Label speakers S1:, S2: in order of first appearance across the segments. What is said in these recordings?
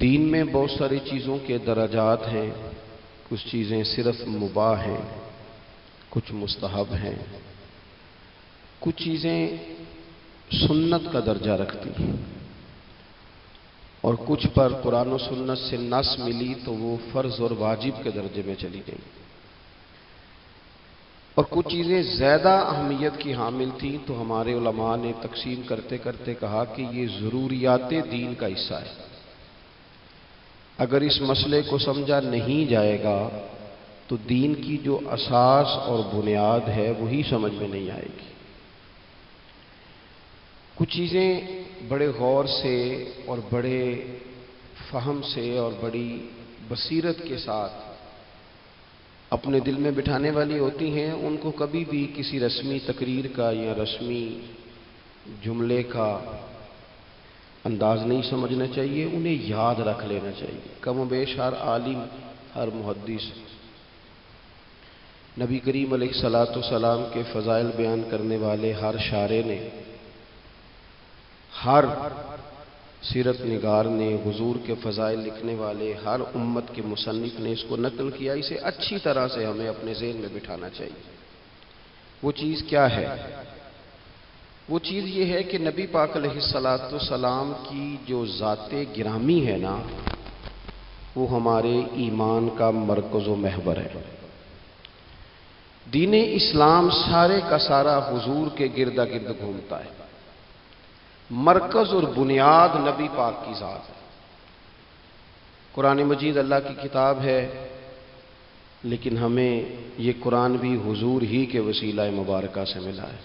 S1: دین میں بہت ساری چیزوں کے درجات ہیں، کچھ چیزیں صرف مباح ہیں، کچھ مستحب ہیں، کچھ چیزیں سنت کا درجہ رکھتی ہیں، اور کچھ پر قرآن و سنت سے نص ملی تو وہ فرض اور واجب کے درجے میں چلی گئی، اور کچھ چیزیں زیادہ اہمیت کی حامل تھیں تو ہمارے علماء نے تقسیم کرتے کرتے کہا کہ یہ ضروریات دین کا حصہ ہے۔ اگر اس مسئلے کو سمجھا نہیں جائے گا تو دین کی جو اساس اور بنیاد ہے وہی سمجھ میں نہیں آئے گی۔ کچھ چیزیں بڑے غور سے اور بڑے فہم سے اور بڑی بصیرت کے ساتھ اپنے دل میں بٹھانے والی ہوتی ہیں، ان کو کبھی بھی کسی رسمی تقریر کا یا رسمی جملے کا انداز نہیں سمجھنا چاہیے، انہیں یاد رکھ لینا چاہیے۔ کم و بیش ہر عالم، ہر محدث نبی کریم علیہ السلام کے فضائل بیان کرنے والے ہر شارع نے، ہر سیرت نگار نے، حضور کے فضائل لکھنے والے ہر امت کے مصنف نے اس کو نقل کیا۔ اسے اچھی طرح سے ہمیں اپنے ذہن میں بٹھانا چاہیے۔ وہ چیز کیا ہے؟ وہ چیز یہ ہے کہ نبی پاک علیہ السلام کی جو ذات گرامی ہے نا، وہ ہمارے ایمان کا مرکز و محور ہے۔ دین اسلام سارے کا سارا حضور کے گرد گرد گھومتا ہے۔ مرکز اور بنیاد نبی پاک کی ذات ہے۔ قرآن مجید اللہ کی کتاب ہے، لیکن ہمیں یہ قرآن بھی حضور ہی کے وسیلہ مبارکہ سے ملا ہے۔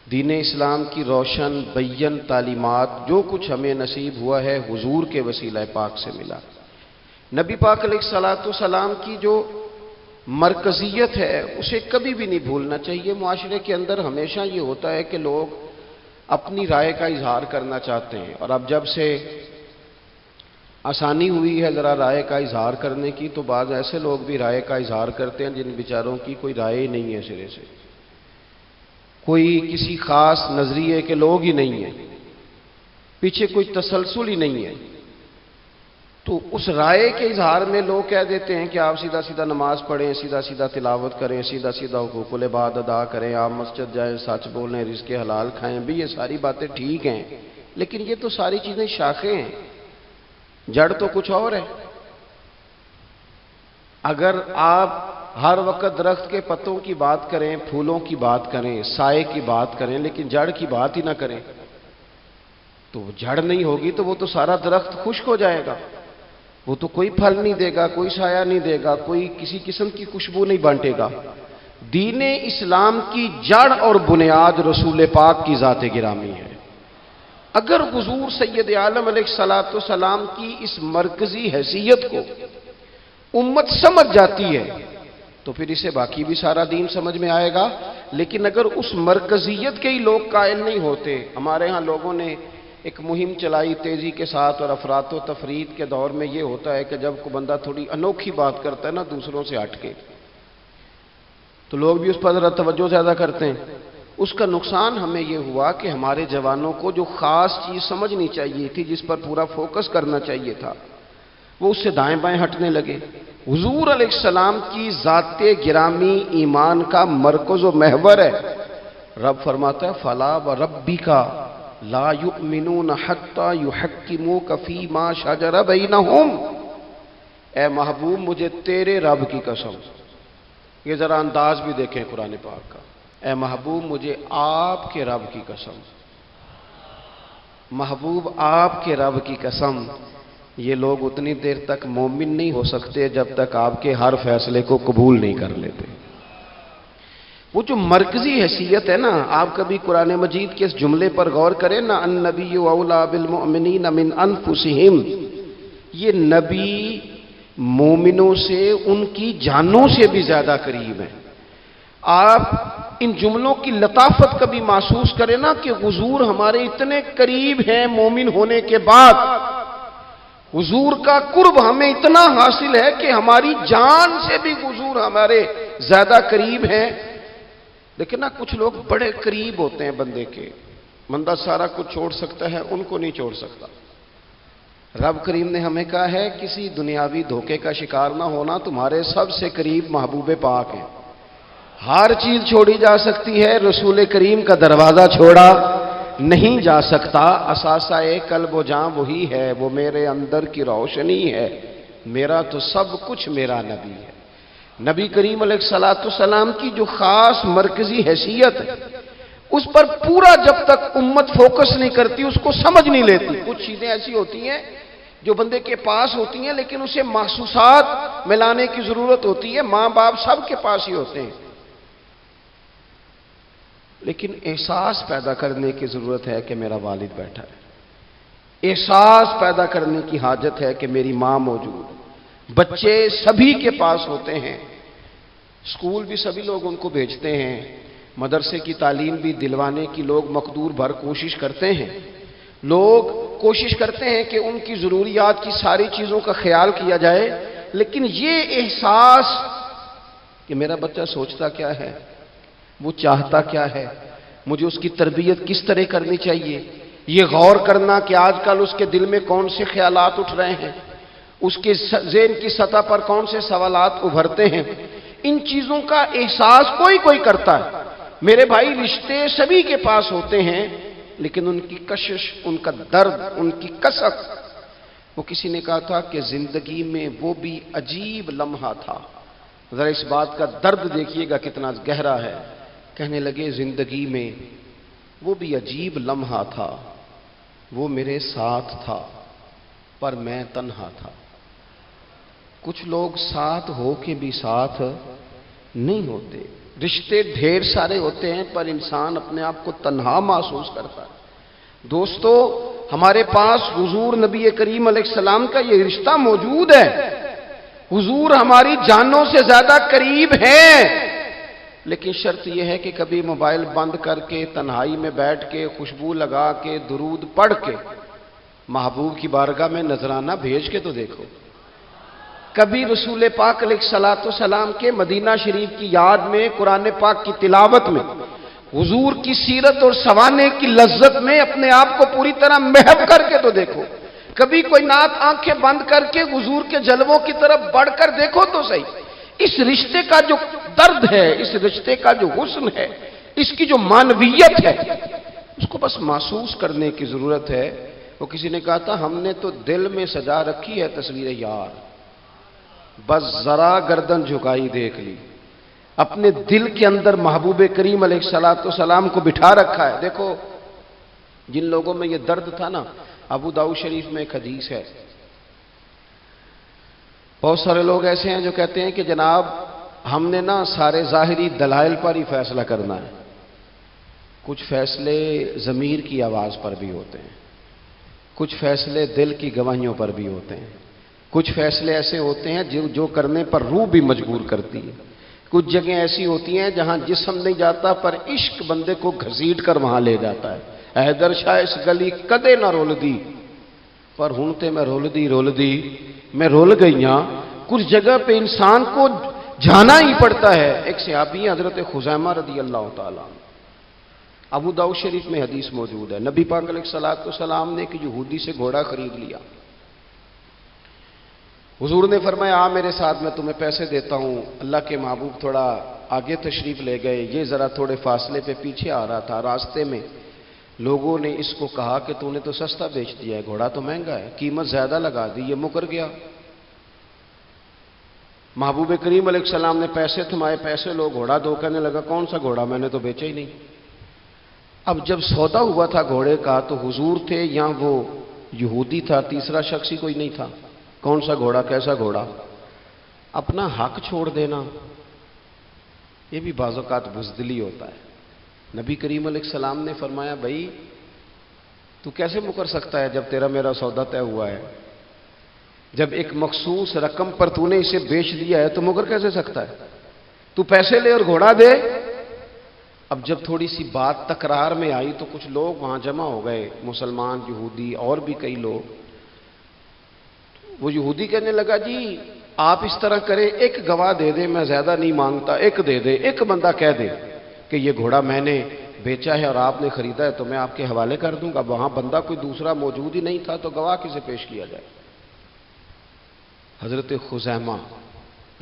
S1: دین اسلام کی روشن بین تعلیمات جو کچھ ہمیں نصیب ہوا ہے حضور کے وسیلہ پاک سے ملا۔ نبی پاک علیہ السلام کی جو مرکزیت ہے اسے کبھی بھی نہیں بھولنا چاہیے۔ معاشرے کے اندر ہمیشہ یہ ہوتا ہے کہ لوگ اپنی رائے کا اظہار کرنا چاہتے ہیں، اور اب جب سے آسانی ہوئی ہے ذرا رائے کا اظہار کرنے کی، تو بعض ایسے لوگ بھی رائے کا اظہار کرتے ہیں جن بیچاروں کی کوئی رائے ہی نہیں ہے، سرے سے کوئی کسی خاص نظریے کے لوگ ہی نہیں ہیں، پیچھے کوئی تسلسل ہی نہیں ہے۔ تو اس رائے کے اظہار میں لوگ کہہ دیتے ہیں کہ آپ سیدھا سیدھا نماز پڑھیں، سیدھا سیدھا تلاوت کریں، سیدھا سیدھا حقوق العباد ادا کریں، آپ مسجد جائیں، سچ بولیں، رزق حلال کھائیں۔ بھی یہ ساری باتیں ٹھیک ہیں، لیکن یہ تو ساری چیزیں شاخیں ہیں، جڑ تو کچھ اور ہے۔ اگر آپ ہر وقت درخت کے پتوں کی بات کریں، پھولوں کی بات کریں، سائے کی بات کریں، لیکن جڑ کی بات ہی نہ کریں تو جڑ نہیں ہوگی تو وہ تو سارا درخت خشک ہو جائے گا، وہ تو کوئی پھل نہیں دے گا، کوئی سایہ نہیں دے گا، کوئی کسی قسم کی خوشبو نہیں بانٹے گا۔ دین اسلام کی جڑ اور بنیاد رسول پاک کی ذات گرامی ہے۔ اگر حضور سید عالم علیہ السلام کی اس مرکزی حیثیت کو امت سمجھ جاتی ہے تو پھر اسے باقی بھی سارا دین سمجھ میں آئے گا۔ لیکن اگر اس مرکزیت کے ہی لوگ قائل نہیں ہوتے، ہمارے ہاں لوگوں نے ایک مہم چلائی تیزی کے ساتھ، اور افراط و تفرید کے دور میں یہ ہوتا ہے کہ جب کوئی بندہ تھوڑی انوکھی بات کرتا ہے نا دوسروں سے ہٹ کے، تو لوگ بھی اس پر ذرا توجہ زیادہ کرتے ہیں۔ اس کا نقصان ہمیں یہ ہوا کہ ہمارے جوانوں کو جو خاص چیز سمجھنی چاہیے تھی، جس پر پورا فوکس کرنا چاہیے تھا، وہ اس سے دائیں بائیں ہٹنے لگے۔ حضور علیہ السلام کی ذات گرامی ایمان کا مرکز و محور ہے۔ رب فرماتا ہے فَلَا وَرَبِّكَ لَا يُؤْمِنُونَ حَتَّى يُحَكِّمُوكَ فِيمَا شَجَرَ بَيْنَهُمْ۔ اے محبوب مجھے تیرے رب کی قسم، یہ ذرا انداز بھی دیکھیں قرآن پاک کا، اے محبوب مجھے آپ کے رب کی قسم، محبوب آپ کے رب کی قسم، یہ لوگ اتنی دیر تک مومن نہیں ہو سکتے جب تک آپ کے ہر فیصلے کو قبول نہیں کر لیتے۔ وہ جو مرکزی حیثیت ہے نا، آپ کبھی قرآن مجید کے اس جملے پر غور کریں نا، النبی اولی بالمؤمنین من انفسہم، یہ نبی مومنوں سے ان کی جانوں سے بھی زیادہ قریب ہیں۔ آپ ان جملوں کی لطافت کبھی محسوس کریں نا کہ حضور ہمارے اتنے قریب ہیں مومن ہونے کے بعد، حضور کا قرب ہمیں اتنا حاصل ہے کہ ہماری جان سے بھی حضور ہمارے زیادہ قریب ہیں۔ لیکن نا کچھ لوگ بڑے قریب ہوتے ہیں بندے کے، بندہ سارا کچھ چھوڑ سکتا ہے، ان کو نہیں چھوڑ سکتا۔ رب کریم نے ہمیں کہا ہے کسی دنیاوی دھوکے کا شکار نہ ہونا، تمہارے سب سے قریب محبوب پاک ہیں۔ ہر چیز چھوڑی جا سکتی ہے، رسول کریم کا دروازہ چھوڑا نہیں جا سکتا۔ اثاثہ قلب و جاں وہی ہے، وہ میرے اندر کی روشنی ہے، میرا تو سب کچھ میرا نبی ہے۔ نبی کریم علیہ الصلوۃ والسلام کی جو خاص مرکزی حیثیت ہے، اس پر پورا جب تک امت فوکس نہیں کرتی، اس کو سمجھ نہیں لیتی۔ کچھ چیزیں ایسی ہوتی ہیں جو بندے کے پاس ہوتی ہیں، لیکن اسے محسوسات میں لانے کی ضرورت ہوتی ہے۔ ماں باپ سب کے پاس ہی ہوتے ہیں، لیکن احساس پیدا کرنے کی ضرورت ہے کہ میرا والد بیٹھا ہے، احساس پیدا کرنے کی حاجت ہے کہ میری ماں موجود ہے۔ بچے سبھی کے پاس ہوتے ہیں، اسکول بھی سبھی لوگ ان کو بھیجتے ہیں، مدرسے کی تعلیم بھی دلوانے کی لوگ مقدور بھر کوشش کرتے ہیں۔ لوگ کوشش کرتے ہیں کہ ان کی ضروریات کی ساری چیزوں کا خیال کیا جائے، لیکن یہ احساس کہ میرا بچہ سوچتا کیا ہے، وہ چاہتا کیا ہے، مجھے اس کی تربیت کس طرح کرنی چاہیے، یہ غور کرنا کہ آج کل اس کے دل میں کون سے خیالات اٹھ رہے ہیں، اس کے ذہن کی سطح پر کون سے سوالات ابھرتے ہیں، ان چیزوں کا احساس کوئی کوئی کرتا ہے۔ میرے بھائی، رشتے سبھی کے پاس ہوتے ہیں، لیکن ان کی کشش، ان کا درد، ان کی کسک، وہ کسی نے کہا تھا کہ زندگی میں وہ بھی عجیب لمحہ تھا۔ ذرا اس بات کا درد دیکھیے گا کتنا گہرا ہے۔ کہنے لگے زندگی میں وہ بھی عجیب لمحہ تھا، وہ میرے ساتھ تھا پر میں تنہا تھا۔ کچھ لوگ ساتھ ہو کے بھی ساتھ نہیں ہوتے، رشتے ڈھیر سارے ہوتے ہیں پر انسان اپنے آپ کو تنہا محسوس کرتا ہے۔ دوستو، ہمارے پاس حضور نبی کریم علیہ السلام کا یہ رشتہ موجود ہے۔ حضور ہماری جانوں سے زیادہ قریب ہیں، لیکن شرط یہ ہے کہ کبھی موبائل بند کر کے تنہائی میں بیٹھ کے خوشبو لگا کے درود پڑھ کے محبوب کی بارگاہ میں نذرانہ بھیج کے تو دیکھو۔ کبھی رسول پاک علیہ الصلوۃ والسلام کے مدینہ شریف کی یاد میں، قرآن پاک کی تلاوت میں، حضور کی سیرت اور سوانے کی لذت میں اپنے آپ کو پوری طرح محو کر کے تو دیکھو۔ کبھی کوئی نعت آنکھیں بند کر کے حضور کے جلووں کی طرف بڑھ کر دیکھو تو صحیح۔ اس رشتے کا جو درد ہے، اس رشتے کا جو حسن ہے، اس کی جو معنویت ہے، اس کو بس محسوس کرنے کی ضرورت ہے۔ وہ کسی نے کہا تھا ہم نے تو دل میں سجا رکھی ہے تصویر یار، بس ذرا گردن جھکائی دیکھ لی۔ اپنے دل کے اندر محبوب کریم علیہ الصلوۃ والسلام کو بٹھا رکھا ہے۔ دیکھو، جن لوگوں میں یہ درد تھا نا، ابو داؤد شریف میں ایک حدیث ہے، بہت سارے لوگ ایسے ہیں جو کہتے ہیں کہ جناب ہم نے نا سارے ظاہری دلائل پر ہی فیصلہ کرنا ہے۔ کچھ فیصلے ضمیر کی آواز پر بھی ہوتے ہیں، کچھ فیصلے دل کی گواہیوں پر بھی ہوتے ہیں، کچھ فیصلے ایسے ہوتے ہیں جو کرنے پر روح بھی مجبور کرتی ہے، کچھ جگہیں ایسی ہوتی ہیں جہاں جسم نہیں جاتا پر عشق بندے کو گھسیٹ کر وہاں لے جاتا ہے۔ حیدر شاہ اس گلی کدے نہ رول دی، پر ہن تے میں رول دی میں رول گئیاں۔ کچھ جگہ پہ انسان کو جانا ہی پڑتا ہے۔ ایک صحابی ہیں حضرت خزیمہ رضی اللہ تعالیٰ عنہ، ابو داؤد شریف میں حدیث موجود ہے، نبی پاک علیہ الصلوۃ والسلام نے ایک یہودی سے گھوڑا خرید لیا۔ حضور نے فرمایا آ میرے ساتھ، میں تمہیں پیسے دیتا ہوں۔ اللہ کے محبوب تھوڑا آگے تشریف لے گئے، یہ ذرا تھوڑے فاصلے پہ پیچھے آ رہا تھا۔ راستے میں لوگوں نے اس کو کہا کہ تو نے تو سستا بیچ دیا ہے، گھوڑا تو مہنگا ہے، قیمت زیادہ لگا دی، یہ مکر گیا۔ محبوب کریم علیہ السلام نے پیسے تھمائے، پیسے لو، گھوڑا دو، کہنے لگا کون سا گھوڑا، میں نے تو بیچا ہی نہیں۔ اب جب سودا ہوا تھا گھوڑے کا تو حضور تھے یا وہ یہودی تھا، تیسرا شخص ہی کوئی نہیں تھا۔ کون سا گھوڑا، کیسا گھوڑا؟ اپنا حق چھوڑ دینا یہ بھی بعض اوقات بزدلی ہوتا ہے۔ نبی کریم علیہ السلام نے فرمایا بھائی تو کیسے مکر سکتا ہے جب تیرا میرا سودا طے ہوا ہے؟ جب ایک مخصوص رقم پر تو نے اسے بیچ دیا ہے تو مکر کیسے سکتا ہے؟ تو پیسے لے اور گھوڑا دے۔ اب جب تھوڑی سی بات تکرار میں آئی تو کچھ لوگ وہاں جمع ہو گئے، مسلمان، یہودی اور بھی کئی لوگ۔ وہ یہودی کہنے لگا جی آپ اس طرح کریں، ایک گواہ دے دے، میں زیادہ نہیں مانگتا، ایک دے دے، ایک بندہ کہہ دے کہ یہ گھوڑا میں نے بیچا ہے اور آپ نے خریدا ہے تو میں آپ کے حوالے کر دوں گا. وہاں بندہ کوئی دوسرا موجود ہی نہیں تھا تو گواہ کسے پیش کیا جائے؟ حضرت خزیمہ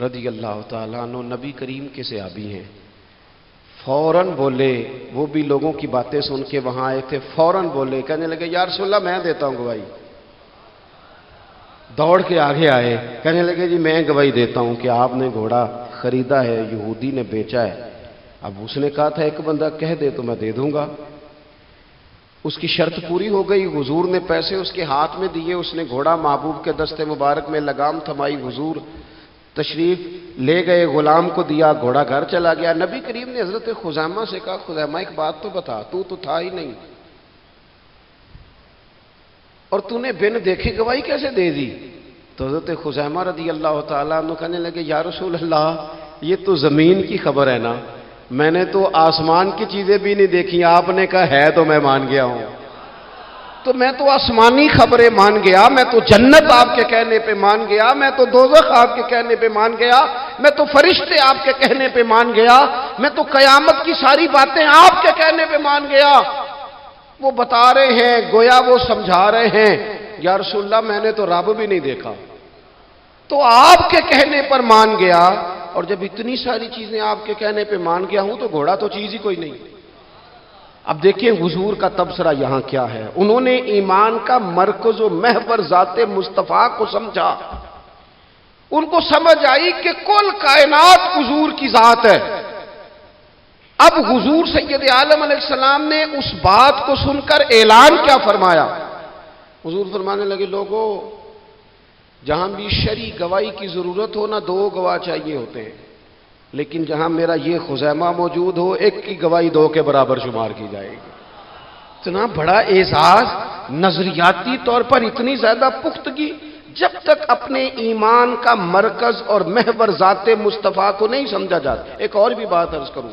S1: رضی اللہ تعالیٰ عنہ نبی کریم کے صحابی ہیں. فوراً بولے، وہ بھی لوگوں کی باتیں سن کے وہاں آئے تھے، فوراً بولے، کہنے لگے یا رسول اللہ میں دیتا ہوں گواہی. دوڑ کے آگے آئے، کہنے لگے جی میں گواہی دیتا ہوں کہ آپ نے گھوڑا خریدا ہے، یہودی نے بیچا ہے. اب اس نے کہا تھا ایک بندہ کہہ دے تو میں دے دوں گا. اس کی شرط پوری ہو گئی. حضور نے پیسے اس کے ہاتھ میں دیے، اس نے گھوڑا محبوب کے دستے مبارک میں لگام تھمائی، حضور تشریف لے گئے، غلام کو دیا، گھوڑا گھر چلا گیا. نبی کریم نے حضرت خزیمہ سے کہا خزیمہ ایک بات تو بتا، تو تھا ہی نہیں اور تو نے بن دیکھے گواہی کیسے دے دی؟ تو حضرت خزیمہ رضی اللہ تعالیٰ عنہ کہنے لگے یا رسول اللہ یہ تو زمین کی خبر ہے نا، میں نے تو آسمان کی چیزیں بھی نہیں دیکھی، آپ نے کہا ہے تو میں مان گیا ہوں. تو میں تو آسمانی خبریں مان گیا، میں تو جنت آپ کے کہنے پہ مان گیا، میں تو دوزخ آپ کے کہنے پہ مان گیا، میں تو فرشتے آپ کے کہنے پہ مان گیا، میں تو قیامت کی ساری باتیں آپ کے کہنے پہ مان گیا. وہ بتا رہے ہیں، گویا وہ سمجھا رہے ہیں یا رسول اللہ میں نے تو رب بھی نہیں دیکھا، تو آپ کے کہنے پر مان گیا. اور جب اتنی ساری چیزیں آپ کے کہنے پہ مان گیا ہوں تو گھوڑا تو چیز ہی کوئی نہیں. اب دیکھیں حضور کا تبصرہ یہاں کیا ہے. انہوں نے ایمان کا مرکز و محور ذات مصطفیٰ کو سمجھا. ان کو سمجھ آئی کہ کل کائنات حضور کی ذات ہے. اب حضور سید عالم علیہ السلام نے اس بات کو سن کر اعلان کیا فرمایا؟ حضور فرمانے لگے لوگوں جہاں بھی شرعی گواہی کی ضرورت ہو نہ دو گواہ چاہیے ہوتے ہیں، لیکن جہاں میرا یہ خزیمہ موجود ہو ایک کی گواہی دو کے برابر شمار کی جائے گی. اتنا بڑا اعزاز، نظریاتی طور پر اتنی زیادہ پختگی. جب تک اپنے ایمان کا مرکز اور محور ذات مصطفیٰ کو نہیں سمجھا جاتا. ایک اور بھی بات عرض کروں،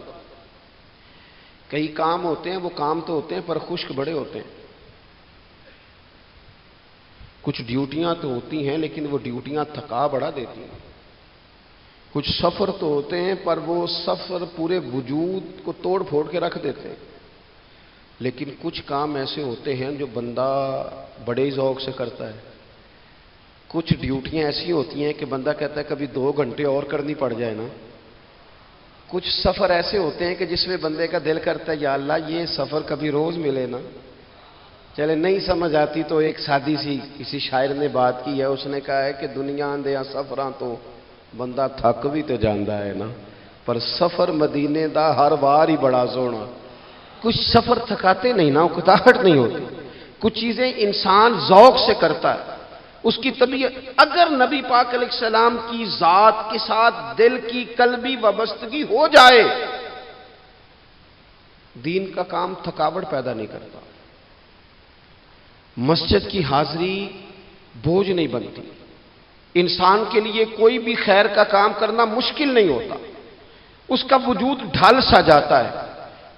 S1: کئی کام ہوتے ہیں، وہ کام تو ہوتے ہیں پر خشک بڑے ہوتے ہیں. کچھ ڈیوٹیاں تو ہوتی ہیں لیکن وہ ڈیوٹیاں تھکا بڑا دیتی ہیں. کچھ سفر تو ہوتے ہیں پر وہ سفر پورے وجود کو توڑ پھوڑ کے رکھ دیتے ہیں. لیکن کچھ کام ایسے ہوتے ہیں جو بندہ بڑے ذوق سے کرتا ہے. کچھ ڈیوٹیاں ایسی ہوتی ہیں کہ بندہ کہتا ہے کبھی 2 گھنٹے اور کرنی پڑ جائے نا. کچھ سفر ایسے ہوتے ہیں کہ جس میں بندے کا دل کرتا ہے یا اللہ یہ سفر کبھی روز ملے نا. چلے نہیں سمجھ آتی تو ایک سادی سی کسی شاعر نے بات کی ہے، اس نے کہا ہے کہ دنیا اندیاں سفراں تو بندہ تھک بھی تو جاندا ہے نا، پر سفر مدینے دا ہر بار ہی بڑا سونا. کچھ سفر تھکاتے نہیں نا، اکتاہٹ نہیں ہوتی. کچھ چیزیں انسان ذوق سے کرتا ہے، اس کی طبیعت. اگر نبی پاک علیہ السلام کی ذات کے ساتھ دل کی قلبی وابستگی ہو جائے، دین کا کام تھکاوٹ پیدا نہیں کرتا. مسجد کی حاضری بوجھ نہیں بنتی. انسان کے لیے کوئی بھی خیر کا کام کرنا مشکل نہیں ہوتا. اس کا وجود ڈھل سا جاتا ہے.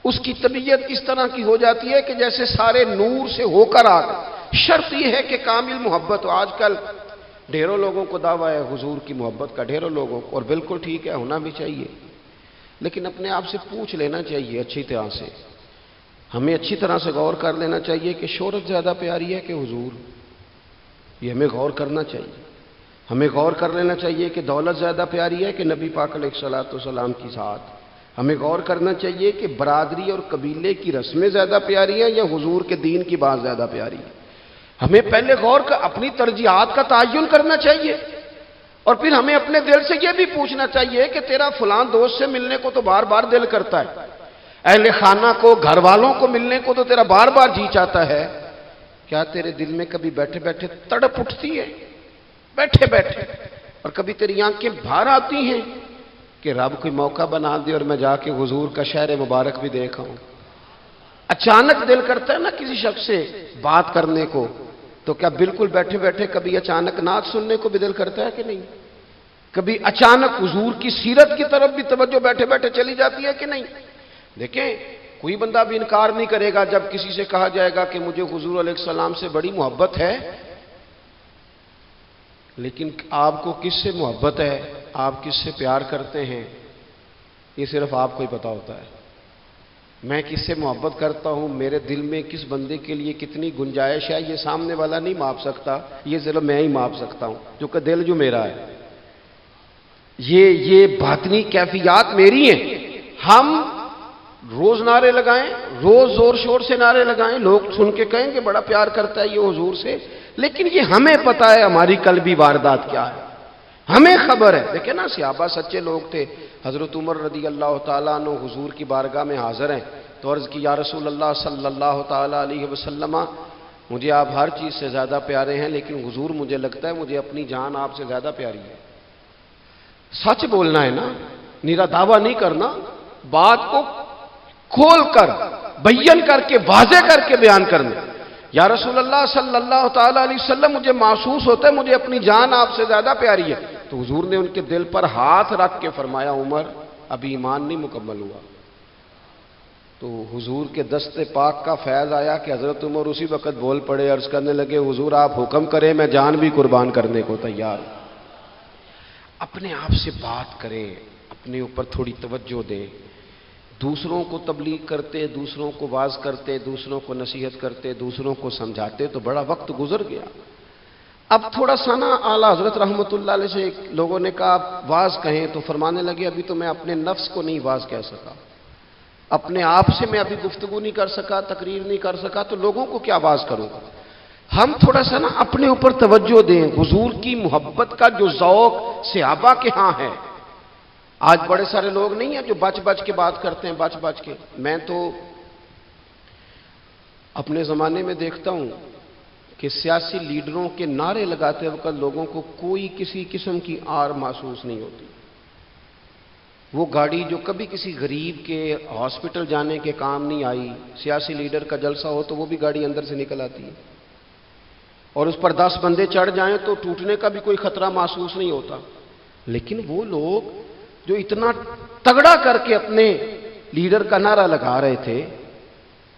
S1: اس کی طبیعت اس طرح کی ہو جاتی ہے کہ جیسے سارے نور سے ہو کر آ گئے. شرط یہ ہے کہ کامل محبت ہو. آج کل ڈھیروں لوگوں کو دعویٰ ہے حضور کی محبت کا، ڈھیروں لوگوں کو، اور بالکل ٹھیک ہے، ہونا بھی چاہیے. لیکن اپنے آپ سے پوچھ لینا چاہیے اچھی طرح سے. ہمیں اچھی طرح سے غور کر لینا چاہیے کہ شہرت زیادہ پیاری ہے کہ حضور؟ یہ ہمیں غور کرنا چاہیے. ہمیں غور کر لینا چاہیے کہ دولت زیادہ پیاری ہے کہ نبی پاک علیہ السلام کی ذات؟ ہمیں غور کرنا چاہیے کہ برادری اور قبیلے کی رسمیں زیادہ پیاری ہیں یا حضور کے دین کی بات زیادہ پیاری ہے؟ ہمیں پہلے غور کر اپنی ترجیحات کا تعین کرنا چاہیے، اور پھر ہمیں اپنے دل سے یہ بھی پوچھنا چاہیے کہ تیرا فلاں دوست سے ملنے کو تو بار بار دل کرتا ہے، اہل خانہ کو، گھر والوں کو ملنے کو تو تیرا بار بار جی چاہتا ہے، کیا تیرے دل میں کبھی بیٹھے بیٹھے تڑپ اٹھتی ہے؟ بیٹھے بیٹھے. اور کبھی تیری آنکھیں باہر آتی ہیں کہ رب کوئی موقع بنا دے اور میں جا کے حضور کا شہر مبارک بھی دیکھا ہوں. اچانک دل کرتا ہے نا کسی شخص سے بات کرنے کو، تو کیا بالکل بیٹھے بیٹھے کبھی اچانک نعت سننے کو بھی دل کرتا ہے کہ نہیں؟ کبھی اچانک حضور کی سیرت کی طرف بھی توجہ بیٹھے بیٹھے چلی جاتی ہے کہ نہیں؟ دیکھیں کوئی بندہ بھی انکار نہیں کرے گا جب کسی سے کہا جائے گا کہ مجھے حضور علیہ السلام سے بڑی محبت ہے. لیکن آپ کو کس سے محبت ہے، آپ کس سے پیار کرتے ہیں، یہ صرف آپ کو ہی پتا ہوتا ہے. میں کس سے محبت کرتا ہوں، میرے دل میں کس بندے کے لیے کتنی گنجائش ہے، یہ سامنے والا نہیں ماپ سکتا، یہ ذرا میں ہی ماپ سکتا ہوں، جو کہ دل جو میرا ہے، یہ باطنی کیفیات میری ہیں۔ ہم روز نعرے لگائیں، روز زور شور سے نعرے لگائیں، لوگ سن کے کہیں کہ بڑا پیار کرتا ہے یہ حضور سے، لیکن یہ ہمیں پتا ہے ہماری قلبی واردات کیا ہے، ہمیں خبر ہے۔ دیکھیں نا، صحابہ سچے لوگ تھے۔ حضرت عمر رضی اللہ تعالیٰ عنہ حضور کی بارگاہ میں حاضر ہیں تو عرض کی، یا رسول اللہ صلی اللہ تعالیٰ علیہ وسلم، مجھے آپ ہر چیز سے زیادہ پیارے ہیں، لیکن حضور مجھے لگتا ہے مجھے اپنی جان آپ سے زیادہ پیاری ہے۔ سچ بولنا ہے نا، نیرا دعویٰ نہیں کرنا، بات کو کھول کر بیان کر کے واضح کر کے بیان کرنا۔ یا رسول اللہ صلی اللہ تعالیٰ علیہ وسلم، مجھے محسوس ہوتا ہے مجھے اپنی جان آپ سے زیادہ پیاری ہے۔ تو حضور نے ان کے دل پر ہاتھ رکھ کے فرمایا، عمر ابھی ایمان نہیں مکمل ہوا۔ تو حضور کے دست پاک کا فیض آیا کہ حضرت عمر اسی وقت بول پڑے، عرض کرنے لگے، حضور آپ حکم کریں، میں جان بھی قربان کرنے کو تیار ہوں۔ اپنے آپ سے بات کریں، اپنے اوپر تھوڑی توجہ دیں، دوسروں کو تبلیغ کرتے، دوسروں کو واعظ کرتے، دوسروں کو نصیحت کرتے، دوسروں کو سمجھاتے تو بڑا وقت گزر گیا۔ اب تھوڑا سا نا اعلیٰ حضرت رحمۃ اللہ علیہ سے لوگوں نے کہا آپ واعظ کہیں، تو فرمانے لگے ابھی تو میں اپنے نفس کو نہیں واعظ کہہ سکا، اپنے آپ سے میں ابھی گفتگو نہیں کر سکا، تقریر نہیں کر سکا، تو لوگوں کو کیا واعظ کروں گا۔ ہم تھوڑا سا نا اپنے اوپر توجہ دیں، حضور کی محبت کا جو ذوق صحابہ کے ہاں ہے۔ آج بڑے سارے لوگ نہیں ہیں جو بچ بچ کے بات کرتے ہیں، بچ بچ کے۔ میں تو اپنے زمانے میں دیکھتا ہوں کہ سیاسی لیڈروں کے نعرے لگاتے وقت لوگوں کو کوئی کسی قسم کی آر محسوس نہیں ہوتی۔ وہ گاڑی جو کبھی کسی غریب کے ہاسپٹل جانے کے کام نہیں آئی، سیاسی لیڈر کا جلسہ ہو تو وہ بھی گاڑی اندر سے نکل آتی ہے، اور اس پر 10 بندے چڑھ جائیں تو ٹوٹنے کا بھی کوئی خطرہ محسوس نہیں ہوتا۔ لیکن وہ لوگ جو اتنا تگڑا کر کے اپنے لیڈر کا نعرہ لگا رہے تھے،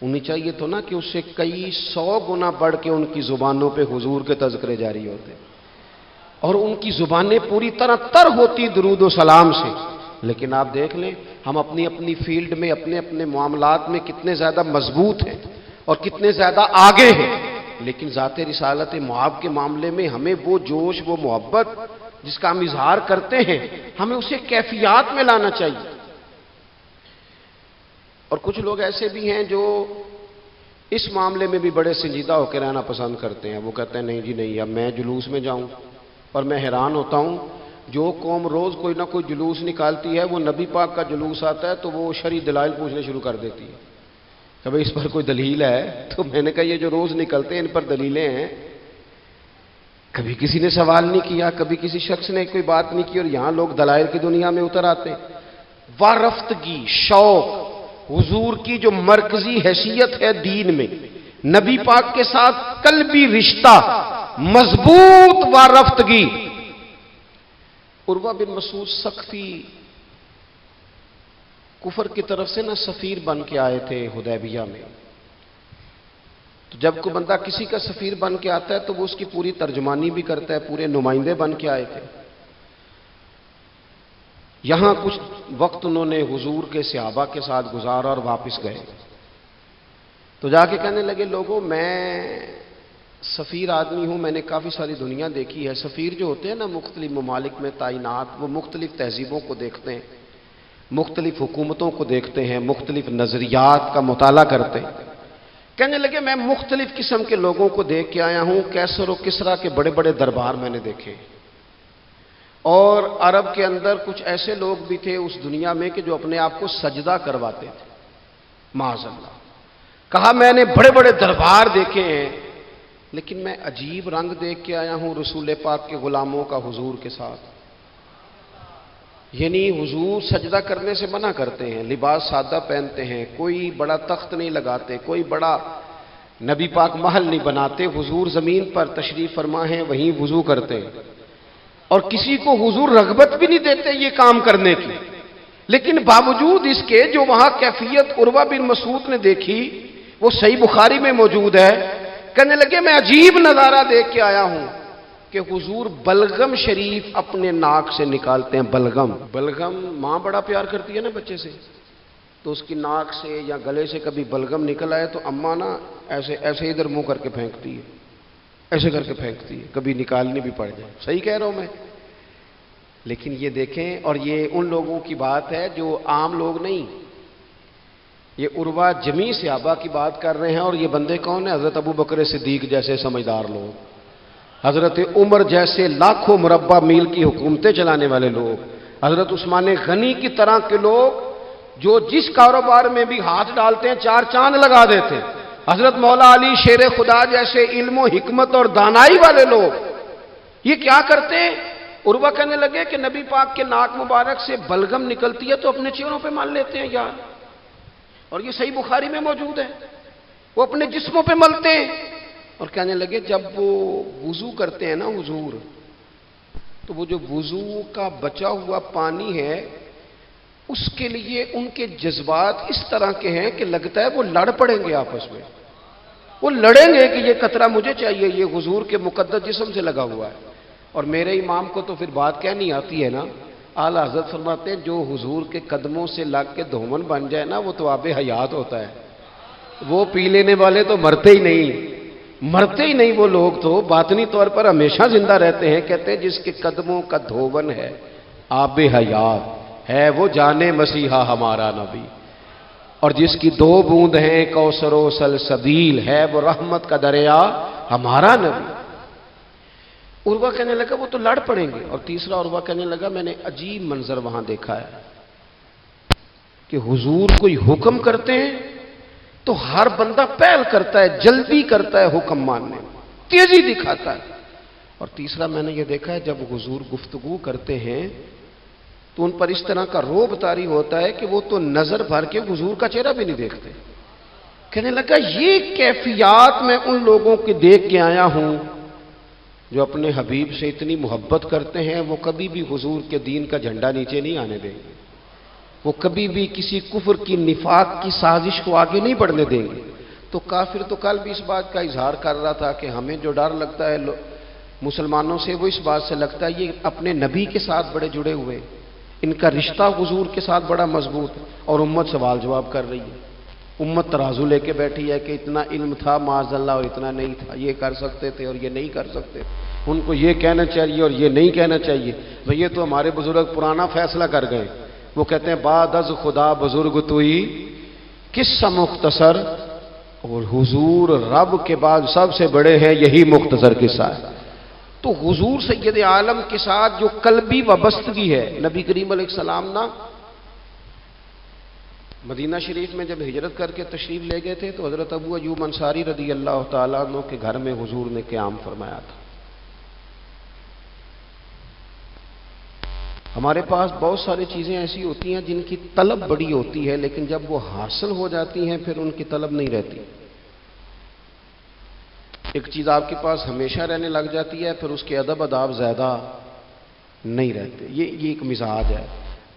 S1: انہیں چاہیے تو نا کہ اس سے کئی 100 گنا بڑھ کے ان کی زبانوں پہ حضور کے تذکرے جاری ہوتے، اور ان کی زبانیں پوری طرح تر ہوتی درود و سلام سے۔ لیکن آپ دیکھ لیں ہم اپنی اپنی فیلڈ میں، اپنے اپنے معاملات میں کتنے زیادہ مضبوط ہیں اور کتنے زیادہ آگے ہیں، لیکن ذات رسالت معاب کے معاملے میں ہمیں وہ جوش، وہ محبت جس کا ہم اظہار کرتے ہیں، ہمیں اسے کیفیات میں لانا چاہیے۔ اور کچھ لوگ ایسے بھی ہیں جو اس معاملے میں بھی بڑے سنجیدہ ہو کے رہنا پسند کرتے ہیں۔ وہ کہتے ہیں نہیں جی نہیں، اب میں جلوس میں جاؤں۔ اور میں حیران ہوتا ہوں، جو قوم روز کوئی نہ کوئی جلوس نکالتی ہے، وہ نبی پاک کا جلوس آتا ہے تو وہ شرعی دلائل پوچھنے شروع کر دیتی ہے کہ بھئی اس پر کوئی دلیل ہے؟ تو میں نے کہا یہ جو روز نکلتے ہیں ان پر دلیلیں ہیں؟ کبھی کسی نے سوال نہیں کیا، کبھی کسی شخص نے کوئی بات نہیں کی، اور یہاں لوگ دلائل کی دنیا میں اتر آتے ہیں۔ وارفتگی، شوق، حضور کی جو مرکزی حیثیت ہے دین میں، نبی پاک کے ساتھ قلبی رشتہ، مضبوط وارفتگی۔ عروہ بن مسعود ثقفی کفر کی طرف سے نہ سفیر بن کے آئے تھے حدیبیہ میں۔ تو جب کوئی بندہ کسی کا سفیر بن کے آتا ہے تو وہ اس کی پوری ترجمانی بھی کرتا ہے، پورے نمائندے بن کے آئے تھے۔ یہاں کچھ وقت انہوں نے حضور کے صحابہ کے ساتھ گزارا اور واپس گئے، تو جا کے کہنے لگے لوگوں میں سفیر آدمی ہوں، میں نے کافی ساری دنیا دیکھی ہے۔ سفیر جو ہوتے ہیں نا مختلف ممالک میں تعینات، وہ مختلف تہذیبوں کو دیکھتے ہیں، مختلف حکومتوں کو دیکھتے ہیں، مختلف نظریات کا مطالعہ کرتے ہیں۔ کہنے لگے میں مختلف قسم کے لوگوں کو دیکھ کے آیا ہوں، کیسر و کسریٰ کے بڑے بڑے دربار میں نے دیکھے، اور عرب کے اندر کچھ ایسے لوگ بھی تھے اس دنیا میں کہ جو اپنے آپ کو سجدہ کرواتے تھے، معاذ اللہ۔ کہا میں نے بڑے بڑے دربار دیکھے ہیں، لیکن میں عجیب رنگ دیکھ کے آیا ہوں رسول پاک کے غلاموں کا حضور کے ساتھ۔ یعنی حضور سجدہ کرنے سے منع کرتے ہیں، لباس سادہ پہنتے ہیں، کوئی بڑا تخت نہیں لگاتے، کوئی بڑا نبی پاک محل نہیں بناتے، حضور زمین پر تشریف فرما ہیں وہیں وضو کرتے ہیں، اور کسی کو حضور رغبت بھی نہیں دیتے یہ کام کرنے کی۔ لیکن باوجود اس کے جو وہاں کیفیت عروہ بن مسعود نے دیکھی وہ صحیح بخاری میں موجود ہے۔ کہنے لگے میں عجیب نظارہ دیکھ کے آیا ہوں کہ حضور بلغم شریف اپنے ناک سے نکالتے ہیں۔ بلغم، بلغم ماں بڑا پیار کرتی ہے نا بچے سے، تو اس کی ناک سے یا گلے سے کبھی بلغم نکل آئے تو اماں نا ایسے ایسے ادھر منہ کر کے پھینکتی ہے، ایسے کر کے پھینکتی ہے، کبھی نکالنی بھی پڑ جائے۔ صحیح کہہ رہا ہوں میں؟ لیکن یہ دیکھیں، اور یہ ان لوگوں کی بات ہے جو عام لوگ نہیں، یہ عروا جمیع صحابہ کی بات کر رہے ہیں۔ اور یہ بندے کون ہیں؟ حضرت ابو بکر صدیق جیسے سمجھدار لوگ، حضرت عمر جیسے لاکھوں مربع میل کی حکومتیں چلانے والے لوگ، حضرت عثمان غنی کی طرح کے لوگ جو جس کاروبار میں بھی ہاتھ ڈالتے ہیں چار چاند لگا دیتے، حضرت مولا علی شیر خدا جیسے علم و حکمت اور دانائی والے لوگ، یہ کیا کرتے ہیں؟ عروہ کہنے لگے کہ نبی پاک کے ناک مبارک سے بلغم نکلتی ہے تو اپنے چہروں پہ مان لیتے ہیں یار، اور یہ صحیح بخاری میں موجود ہے، وہ اپنے جسموں پہ ملتے ہیں۔ اور کہنے لگے جب وہ وضو کرتے ہیں نا حضور، تو وہ جو وضو کا بچا ہوا پانی ہے اس کے لیے ان کے جذبات اس طرح کے ہیں کہ لگتا ہے وہ لڑ پڑیں گے آپس میں، وہ لڑیں گے کہ یہ قطرہ مجھے چاہیے، یہ حضور کے مقدس جسم سے لگا ہوا ہے۔ اور میرے امام کو تو پھر بات کہنی آتی ہے نا، اعلیٰ حضرت فرماتے ہیں جو حضور کے قدموں سے لگ کے دھومن بن جائے نا وہ تو آب حیات ہوتا ہے، وہ پی لینے والے تو مرتے ہی نہیں وہ لوگ تو باطنی طور پر ہمیشہ زندہ رہتے ہیں۔ کہتے ہیں جس کے قدموں کا دھوون ہے آب حیات ہے وہ جانے مسیحا ہمارا نبی، اور جس کی دو بوند ہیں کوثر و سلسبیل ہے وہ رحمت کا دریا ہمارا نبی۔ عروہ کہنے لگا وہ تو لڑ پڑیں گے۔ اور تیسرا عروہ کہنے لگا میں نے عجیب منظر وہاں دیکھا ہے کہ حضور کوئی حکم کرتے ہیں تو ہر بندہ پہل کرتا ہے، جلدی کرتا ہے حکم ماننے میں، تیزی دکھاتا ہے۔ اور تیسرا میں نے یہ دیکھا ہے جب حضور گفتگو کرتے ہیں تو ان پر اس طرح کا روب طاری ہوتا ہے کہ وہ تو نظر بھر کے حضور کا چہرہ بھی نہیں دیکھتے۔ کہنے لگا یہ کیفیات میں ان لوگوں کی دیکھ کے آیا ہوں جو اپنے حبیب سے اتنی محبت کرتے ہیں، وہ کبھی بھی حضور کے دین کا جھنڈا نیچے نہیں آنے دیں گے، وہ کبھی بھی کسی کفر کی نفاق کی سازش کو آگے نہیں بڑھنے دیں گے۔ تو کافر تو کل بھی اس بات کا اظہار کر رہا تھا کہ ہمیں جو ڈر لگتا ہے مسلمانوں سے وہ اس بات سے لگتا ہے یہ اپنے نبی کے ساتھ بڑے جڑے ہوئے، ان کا رشتہ حضور کے ساتھ بڑا مضبوط ہے، اور امت سوال جواب کر رہی ہے، امت ترازو لے کے بیٹھی ہے کہ اتنا علم تھا معاذ اللہ اور اتنا نہیں تھا، یہ کر سکتے تھے اور یہ نہیں کر سکتے، ان کو یہ کہنا چاہیے اور یہ نہیں کہنا چاہیے۔ بھئی یہ تو ہمارے بزرگ پرانا فیصلہ کر گئے، وہ کہتے ہیں بعد از خدا بزرگ توئی قصہ مختصر، اور حضور رب کے بعد سب سے بڑے ہیں، یہی مختصر قصہ ہے۔ تو حضور سید عالم کے ساتھ جو قلبی وابستگی ہے، نبی کریم علیہ السلام نا مدینہ شریف میں جب ہجرت کر کے تشریف لے گئے تھے تو حضرت ابو ایوب انصاری رضی اللہ تعالیٰ عنہ کے گھر میں حضور نے قیام فرمایا تھا۔ ہمارے پاس بہت ساری چیزیں ایسی ہوتی ہیں جن کی طلب بڑی ہوتی ہے لیکن جب وہ حاصل ہو جاتی ہیں پھر ان کی طلب نہیں رہتی۔ ایک چیز آپ کے پاس ہمیشہ رہنے لگ جاتی ہے پھر اس کے ادب اداب زیادہ نہیں رہتے، یہ ایک مزاج ہے۔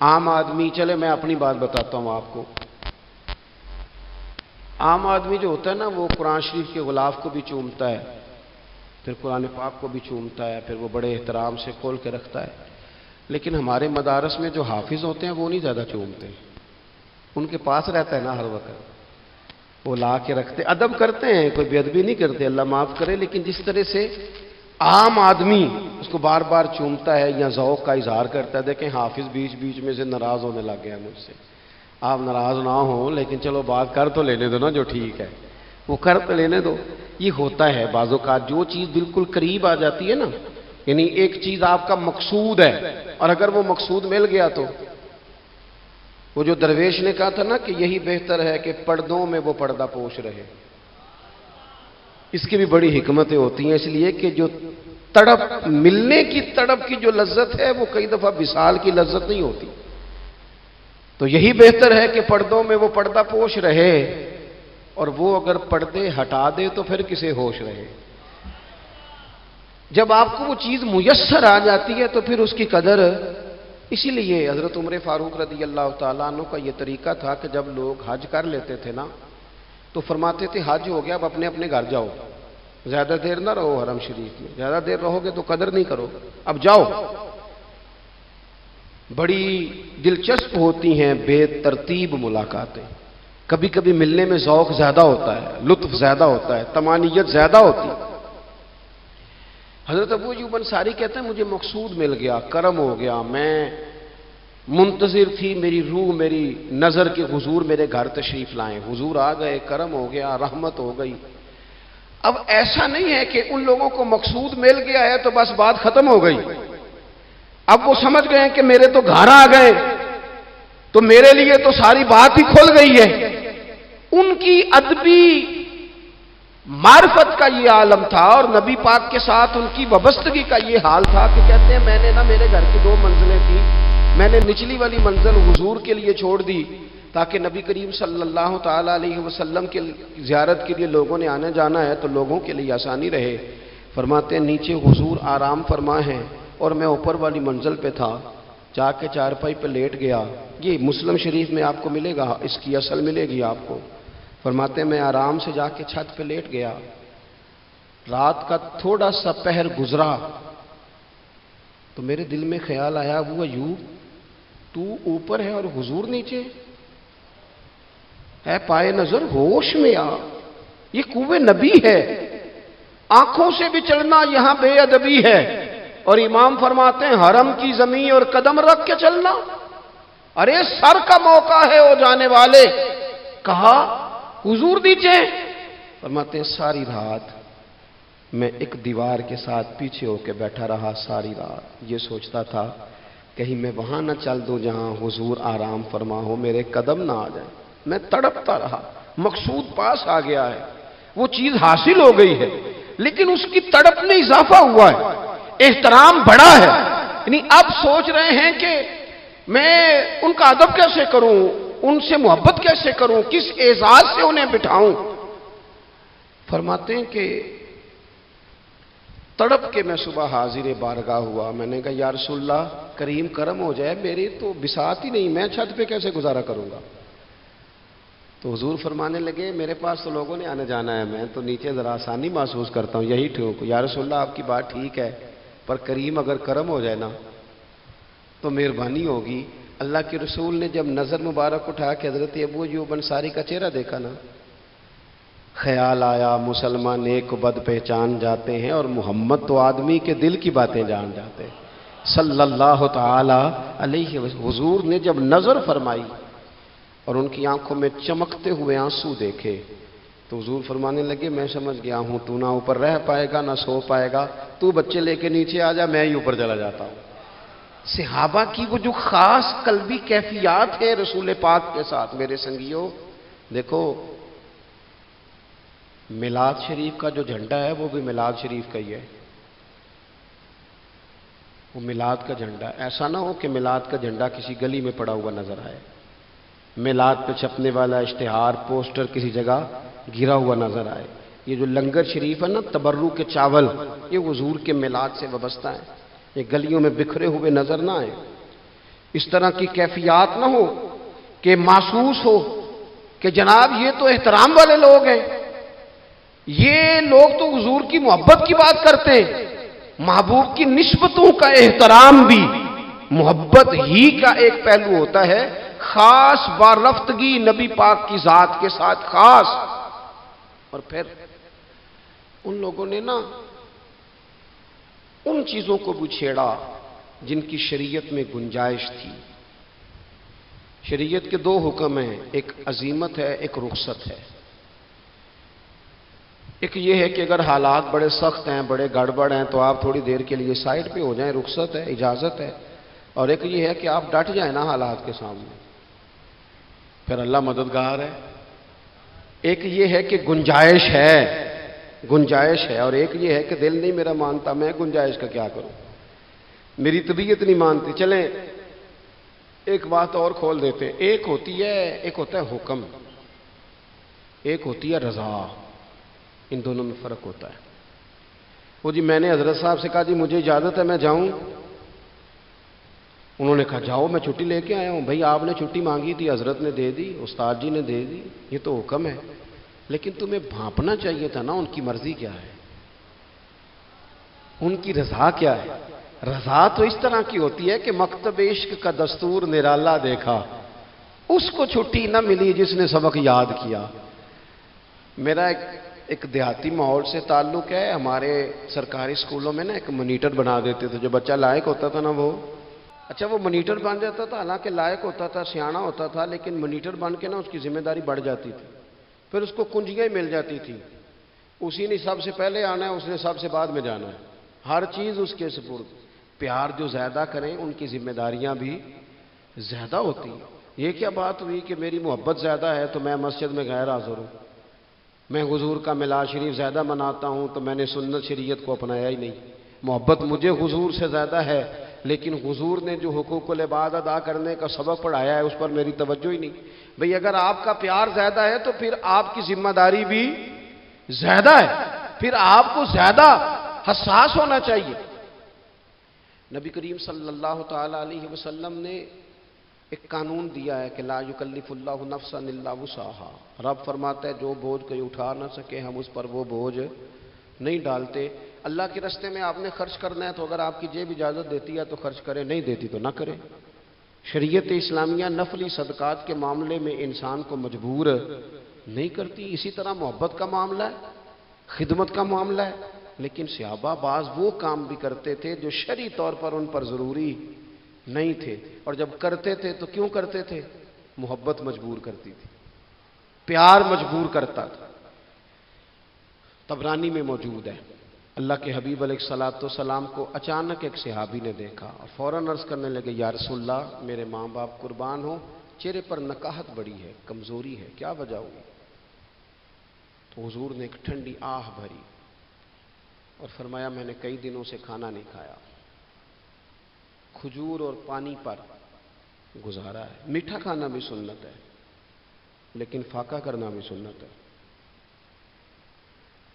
S1: عام آدمی، چلے میں اپنی بات بتاتا ہوں آپ کو، عام آدمی جو ہوتا ہے نا وہ قرآن شریف کے غلاف کو بھی چومتا ہے، پھر قرآن پاک کو بھی چومتا ہے، پھر وہ بڑے احترام سے کھول کے رکھتا ہے، لیکن ہمارے مدارس میں جو حافظ ہوتے ہیں وہ نہیں زیادہ چومتے، ان کے پاس رہتا ہے نا ہر وقت، وہ لا کے رکھتے، ادب کرتے ہیں، کوئی بے ادبی نہیں کرتے، اللہ معاف کرے، لیکن جس طرح سے عام آدمی اس کو بار بار چومتا ہے یا ذوق کا اظہار کرتا ہے، دیکھیں حافظ بیچ بیچ میں سے ناراض ہونے لگ گیا مجھ سے، آپ ناراض نہ ہوں لیکن چلو بات کر تو لینے دو نا، جو ٹھیک ہے وہ کر تو لینے دو۔ یہ ہوتا ہے بعض اوقات جو چیز بالکل قریب آ جاتی ہے نا، یعنی ایک چیز آپ کا مقصود ہے اور اگر وہ مقصود مل گیا تو وہ جو درویش نے کہا تھا نا کہ یہی بہتر ہے کہ پردوں میں وہ پردہ پوش رہے، اس کی بھی بڑی حکمتیں ہوتی ہیں، اس لیے کہ جو تڑپ، ملنے کی تڑپ کی جو لذت ہے وہ کئی دفعہ وصال کی لذت نہیں ہوتی، تو یہی بہتر ہے کہ پردوں میں وہ پردہ پوش رہے، اور وہ اگر پردے ہٹا دے تو پھر کسے ہوش رہے۔ جب آپ کو وہ چیز میسر آ جاتی ہے تو پھر اس کی قدر، اسی لیے حضرت عمر فاروق رضی اللہ تعالیٰ عنہ کا یہ طریقہ تھا کہ جب لوگ حج کر لیتے تھے نا تو فرماتے تھے حج ہو گیا اب اپنے اپنے گھر جاؤ، زیادہ دیر نہ رہو حرم شریف میں، زیادہ دیر رہو گے تو قدر نہیں کرو، اب جاؤ۔ بڑی دلچسپ ہوتی ہیں بے ترتیب ملاقاتیں. کبھی کبھی ملنے میں ذوق زیادہ ہوتا ہے، لطف زیادہ ہوتا ہے، طمانینت زیادہ ہوتی ہے. حضرت ابو ایوب انصاری کہتے ہیں مجھے مقصود مل گیا، کرم ہو گیا، میں منتظر تھی، میری روح میری نظر کے حضور میرے گھر تشریف لائیں، حضور آ گئے، کرم ہو گیا، رحمت ہو گئی. اب ایسا نہیں ہے کہ ان لوگوں کو مقصود مل گیا ہے تو بس بات ختم ہو گئی. اب وہ سمجھ گئے ہیں کہ میرے تو گھر آ گئے تو میرے لیے تو ساری بات ہی کھل گئی ہے. ان کی ادبی معرفت کا یہ عالم تھا اور نبی پاک کے ساتھ ان کی وابستگی کا یہ حال تھا کہ کہتے ہیں میں نے نا میرے گھر کی 2 منزلیں تھیں، میں نے نچلی والی منزل حضور کے لیے چھوڑ دی تاکہ نبی کریم صلی اللہ تعالی علیہ وسلم کے زیارت کے لیے لوگوں نے آنے جانا ہے تو لوگوں کے لیے آسانی رہے. فرماتے ہیں نیچے حضور آرام فرما ہیں اور میں اوپر والی منزل پہ تھا، جا کے چارپائی پہ لیٹ گیا. یہ مسلم شریف میں آپ کو ملے گا، اس کی اصل ملے گی آپ کو. فرماتے ہیں میں آرام سے جا کے چھت پہ لیٹ گیا، رات کا تھوڑا سا پہر گزرا تو میرے دل میں خیال آیا وہ ایوب تو اوپر ہے اور حضور نیچے ہے، پائے نظر ہوش میں آ، یہ کوہ نبی ہے، آنکھوں سے بھی چلنا یہاں بے ادبی ہے. اور امام فرماتے ہیں حرم کی زمین اور قدم رکھ کے چلنا، ارے سر کا موقع ہے او جانے والے. کہا حضور نیچے. فرماتے ہیں ساری رات میں ایک دیوار کے ساتھ پیچھے ہو کے بیٹھا رہا، ساری رات یہ سوچتا تھا کہیں میں وہاں نہ چل دوں جہاں حضور آرام فرما ہو، میرے قدم نہ آ جائیں. میں تڑپتا رہا. مقصود پاس آ گیا ہے، وہ چیز حاصل ہو گئی ہے، لیکن اس کی تڑپ میں اضافہ ہوا ہے، احترام بڑا ہے. یعنی اب سوچ رہے ہیں کہ میں ان کا ادب کیسے کروں، ان سے محبت کیسے کروں، کس اعزاز سے انہیں بٹھاؤں. فرماتے ہیں کہ تڑپ کے میں صبح حاضر بارگاہ ہوا. میں نے کہا یا رسول اللہ کریم کرم ہو جائے، میری تو بساط ہی نہیں، میں چھت پہ کیسے گزارا کروں گا. تو حضور فرمانے لگے میرے پاس تو لوگوں نے آنے جانا ہے، میں تو نیچے ذرا آسانی محسوس کرتا ہوں، یہی ٹھیک. یا رسول اللہ آپ کی بات ٹھیک ہے، پر کریم اگر کرم ہو جائے نا تو مہربانی ہوگی. اللہ کے رسول نے جب نظر مبارک اٹھا کے حضرت ابو ایوب انصاری کا چہرہ دیکھا نا، خیال آیا مسلمان نیک و بد پہچان جاتے ہیں اور محمد تو آدمی کے دل کی باتیں جان جاتے ہیں صلی اللہ تعالی علیہ وسلم. حضور نے جب نظر فرمائی اور ان کی آنکھوں میں چمکتے ہوئے آنسو دیکھے تو حضور فرمانے لگے میں سمجھ گیا ہوں تو نہ اوپر رہ پائے گا نہ سو پائے گا، تو بچے لے کے نیچے آ جا، میں ہی اوپر چلا جاتا ہوں. صحابہ کی وہ جو خاص قلبی کیفیات ہے رسول پاک کے ساتھ. میرے سنگیوں دیکھو میلاد شریف کا جو جھنڈا ہے وہ بھی میلاد شریف کا ہی ہے، وہ میلاد کا جھنڈا. ایسا نہ ہو کہ میلاد کا جھنڈا کسی گلی میں پڑا ہوا نظر آئے، میلاد پہ چھپنے والا اشتہار پوسٹر کسی جگہ گرا ہوا نظر آئے. یہ جو لنگر شریف ہے نا تبرک کے چاول، یہ حضور کے میلاد سے وابستہ ہیں، یہ گلیوں میں بکھرے ہوئے نظر نہ آئے. اس طرح کی کیفیات نہ ہو کہ محسوس ہو کہ جناب یہ تو احترام والے لوگ ہیں، یہ لوگ تو حضور کی محبت کی بات کرتے ہیں. محبوب کی نسبتوں کا احترام بھی محبت ہی کا ایک پہلو ہوتا ہے، خاص بارفتگی نبی پاک کی ذات کے ساتھ خاص. اور پھر ان لوگوں نے نا ان چیزوں کو بھی چھیڑا جن کی شریعت میں گنجائش تھی. شریعت کے 2 حکم ہیں، ایک عزیمت ہے ایک رخصت ہے. ایک یہ ہے کہ اگر حالات بڑے سخت ہیں بڑے گڑبڑ ہیں تو آپ تھوڑی دیر کے لیے سائڈ پہ ہو جائیں، رخصت ہے اجازت ہے. اور ایک یہ ہے کہ آپ ڈٹ جائیں نا حالات کے سامنے، پھر اللہ مددگار ہے. ایک یہ ہے کہ گنجائش ہے اور ایک یہ ہے کہ دل نہیں میرا مانتا، میں گنجائش کا کیا کروں، میری طبیعت نہیں مانتی. چلیں ایک بات اور کھول دیتے ہیں. ایک ہوتا ہے حکم، ایک ہوتی ہے رضا. ان دونوں میں فرق ہوتا ہے. وہ جی میں نے حضرت صاحب سے کہا جی مجھے اجازت ہے میں جاؤں، انہوں نے کہا جاؤ میں چھٹی لے کے آیا ہوں. بھائی آپ نے چھٹی مانگی تھی، حضرت نے دے دی، استاد جی نے دے دی، یہ تو حکم ہے، لیکن تمہیں بھانپنا چاہیے تھا نا ان کی مرضی کیا ہے، ان کی رضا کیا ہے. رضا تو اس طرح کی ہوتی ہے کہ مکتب عشق کا دستور نرالا دیکھا، اس کو چھٹی نہ ملی جس نے سبق یاد کیا۔ میرا ایک دیہاتی ماحول سے تعلق ہے۔ ہمارے سرکاری اسکولوں میں نا ایک مانیٹر بنا دیتے تھے، جو بچہ لائق ہوتا تھا نا وہ مانیٹر بن جاتا تھا، حالانکہ لائق ہوتا تھا، سیانا ہوتا تھا، لیکن مانیٹر بن کے نا اس کی ذمہ داری بڑھ جاتی تھی، پھر اس کو کنجیاں ہی مل جاتی تھی، اسی نے سب سے پہلے آنا ہے، اس نے سب سے بعد میں جانا ہے، ہر چیز اس کے سپرد۔ پیار جو زیادہ کریں ان کی ذمہ داریاں بھی زیادہ ہوتی ہیں۔ یہ کیا بات ہوئی کہ میری محبت زیادہ ہے تو میں مسجد میں غیر حاضر ہوں، میں حضور کا میلاد شریف زیادہ مناتا ہوں تو میں نے سنت شریعت کو اپنایا ہی نہیں۔ محبت مجھے حضور سے زیادہ ہے، لیکن حضور نے جو حقوق العباد ادا کرنے کا سبق پڑھایا ہے اس پر میری توجہ ہی نہیں۔ بھئی اگر آپ کا پیار زیادہ ہے تو پھر آپ کی ذمہ داری بھی زیادہ ہے، پھر آپ کو زیادہ حساس ہونا چاہیے۔ نبی کریم صلی اللہ تعالی علیہ وسلم نے ایک قانون دیا ہے کہ لا یکلف اللہ نفسا الا وسعها۔ رب فرماتا ہے جو بوجھ کوئی اٹھا نہ سکے ہم اس پر وہ بوجھ نہیں ڈالتے۔ اللہ کے راستے میں آپ نے خرچ کرنا ہے تو اگر آپ کی جیب اجازت دیتی ہے تو خرچ کریں، نہیں دیتی تو نہ کریں۔ شریعت اسلامیہ نفلی صدقات کے معاملے میں انسان کو مجبور نہیں کرتی۔ اسی طرح محبت کا معاملہ ہے، خدمت کا معاملہ ہے، لیکن صحابہ بعض وہ کام بھی کرتے تھے جو شرعی طور پر ان پر ضروری نہیں تھے، اور جب کرتے تھے تو کیوں کرتے تھے؟ محبت مجبور کرتی تھی، پیار مجبور کرتا تھا۔ طبرانی میں موجود ہے، اللہ کے حبیب علیہ الصلوۃ والسلام کو اچانک ایک صحابی نے دیکھا اور فوراً عرض کرنے لگے یا رسول اللہ میرے ماں باپ قربان ہو، چہرے پر نکاہت بڑی ہے، کمزوری ہے، کیا وجہ ہوئی؟ تو حضور نے ایک ٹھنڈی آہ بھری اور فرمایا میں نے کئی دنوں سے کھانا نہیں کھایا، کھجور اور پانی پر گزارا ہے۔ میٹھا کھانا بھی سنت ہے لیکن فاقہ کرنا بھی سنت ہے۔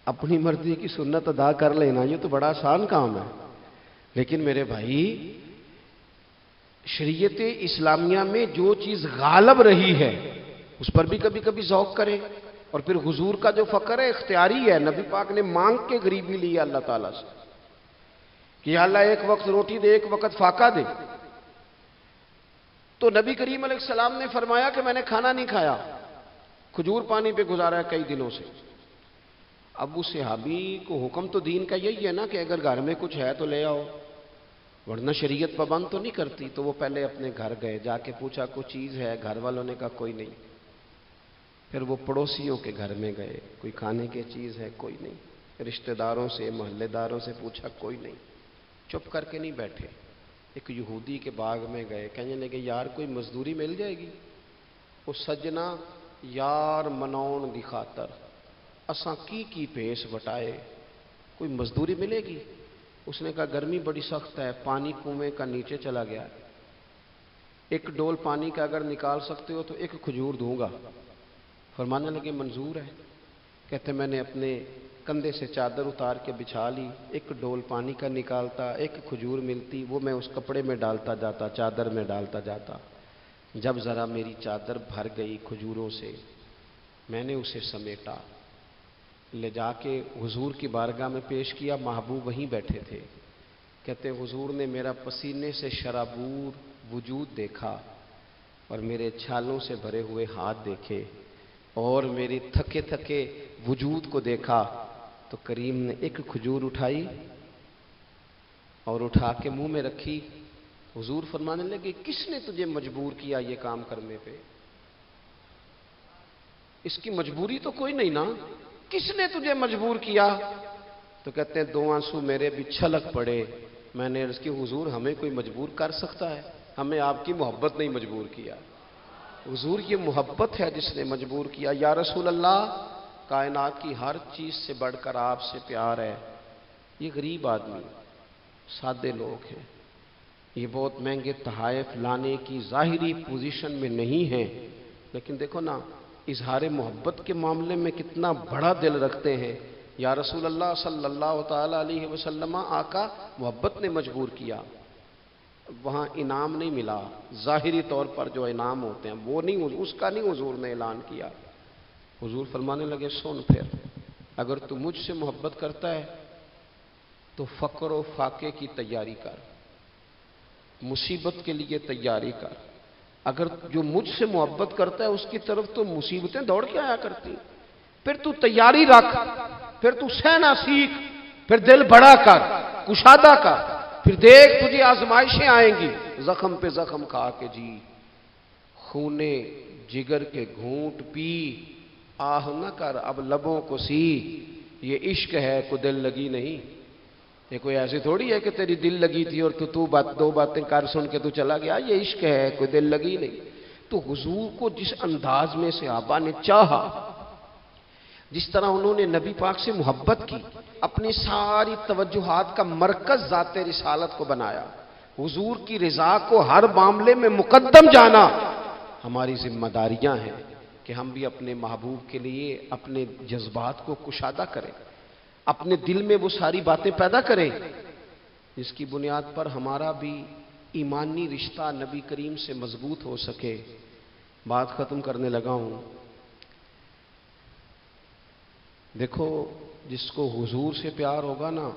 S1: اپنی مرضی کی سنت ادا کر لینا یہ تو بڑا آسان کام ہے، لیکن میرے بھائی شریعت اسلامیہ میں جو چیز غالب رہی ہے اس پر بھی کبھی کبھی ذوق کریں۔ اور پھر حضور کا جو فقر ہے اختیاری ہے، نبی پاک نے مانگ کے غریبی لی ہے اللہ تعالیٰ سے کہ یا اللہ ایک وقت روٹی دے ایک وقت فاقہ دے، تو نبی کریم علیہ السلام نے فرمایا کہ میں نے کھانا نہیں کھایا، کھجور پانی پہ گزارا ہے کئی دنوں سے۔ اب اس صحابی کو حکم تو دین کا یہی ہے نا کہ اگر گھر میں کچھ ہے تو لے آؤ، ورنہ شریعت پابند تو نہیں کرتی۔ تو وہ پہلے اپنے گھر گئے، جا کے پوچھا کوئی چیز ہے؟ گھر والوں نے کہا کوئی نہیں۔ پھر وہ پڑوسیوں کے گھر میں گئے، کوئی کھانے کی چیز ہے؟ کوئی نہیں۔ رشتہ داروں سے محلے داروں سے پوچھا، کوئی نہیں۔ چپ کر کے نہیں بیٹھے، ایک یہودی کے باغ میں گئے، کہنے لگے یار کوئی مزدوری مل جائے گی؟ وہ سجنا یار منون دی خاطر اساں کی پیش وٹائے، کوئی مزدوری ملے گی؟ اس نے کہا گرمی بڑی سخت ہے، پانی کنویں کا نیچے چلا گیا ہے، ایک ڈول پانی کا اگر نکال سکتے ہو تو ایک کھجور دوں گا۔ فرمانے لگے منظور ہے۔ کہتے میں نے اپنے کندھے سے چادر اتار کے بچھا لی، ایک ڈول پانی کا نکالتا، ایک کھجور ملتی، وہ میں اس کپڑے میں ڈالتا جاتا، چادر میں ڈالتا جاتا۔ جب ذرا میری چادر بھر گئی کھجوروں سے، میں نے اسے سمیٹا، لے جا کے حضور کی بارگاہ میں پیش کیا، محبوب وہیں بیٹھے تھے۔ کہتے حضور نے میرا پسینے سے شرابور وجود دیکھا اور میرے چھالوں سے بھرے ہوئے ہاتھ دیکھے اور میری تھکے تھکے وجود کو دیکھا، تو کریم نے ایک کھجور اٹھائی اور اٹھا کے منہ میں رکھی۔ حضور فرمانے لگے کس نے تجھے مجبور کیا یہ کام کرنے پہ؟ اس کی مجبوری تو کوئی نہیں نا، کس نے تجھے مجبور کیا؟ تو کہتے ہیں دو آنسو میرے بھی چھلک پڑے۔ میں نے عرض کی حضور ہمیں کوئی مجبور کر سکتا ہے؟ ہمیں آپ کی محبت نہیں مجبور کیا، حضور یہ محبت ہے جس نے مجبور کیا۔ یا رسول اللہ کائنات کی ہر چیز سے بڑھ کر آپ سے پیار ہے۔ یہ غریب آدمی، سادے لوگ ہیں، یہ بہت مہنگے تحائف لانے کی ظاہری پوزیشن میں نہیں ہیں، لیکن دیکھو نا اظہار محبت کے معاملے میں کتنا بڑا دل رکھتے ہیں۔ یا رسول اللہ صلی اللہ تعالی علیہ وسلم آقا محبت نے مجبور کیا، وہاں انعام نہیں ملا، ظاہری طور پر جو انعام ہوتے ہیں وہ نہیں، اس کا نہیں حضور نے اعلان کیا۔ حضور فرمانے لگے سن پھر اگر تو مجھ سے محبت کرتا ہے تو فقر و فاقے کی تیاری کر، مصیبت کے لیے تیاری کر. اگر جو مجھ سے محبت کرتا ہے اس کی طرف تو مصیبتیں دوڑ کے آیا کرتی. پھر تو تیاری رکھ, پھر تو سہنا سیکھ, پھر دل بڑا کر, کشادہ کر, پھر دیکھ تجھے آزمائشیں آئیں گی. زخم پہ زخم کھا کے جی, خونے جگر کے گھونٹ پی, آہ نہ کر اب لبوں کو سی. یہ عشق ہے کو دل لگی نہیں. یہ کوئی ایسی تھوڑی ہے کہ تیری دل لگی تھی اور تو دو باتیں کر سن کے تو چلا گیا. یہ عشق ہے کوئی دل لگی نہیں. تو حضور کو جس انداز میں صحابہ نے چاہا, جس طرح انہوں نے نبی پاک سے محبت کی, اپنی ساری توجہات کا مرکز ذات رسالت کو بنایا, حضور کی رضا کو ہر معاملے میں مقدم جانا. ہماری ذمہ داریاں ہیں کہ ہم بھی اپنے محبوب کے لیے اپنے جذبات کو کشادہ کریں, اپنے دل میں وہ ساری باتیں پیدا کریں جس کی بنیاد پر ہمارا بھی ایمانی رشتہ نبی کریم سے مضبوط ہو سکے. بات ختم کرنے لگا ہوں. دیکھو, جس کو حضور سے پیار ہوگا نا,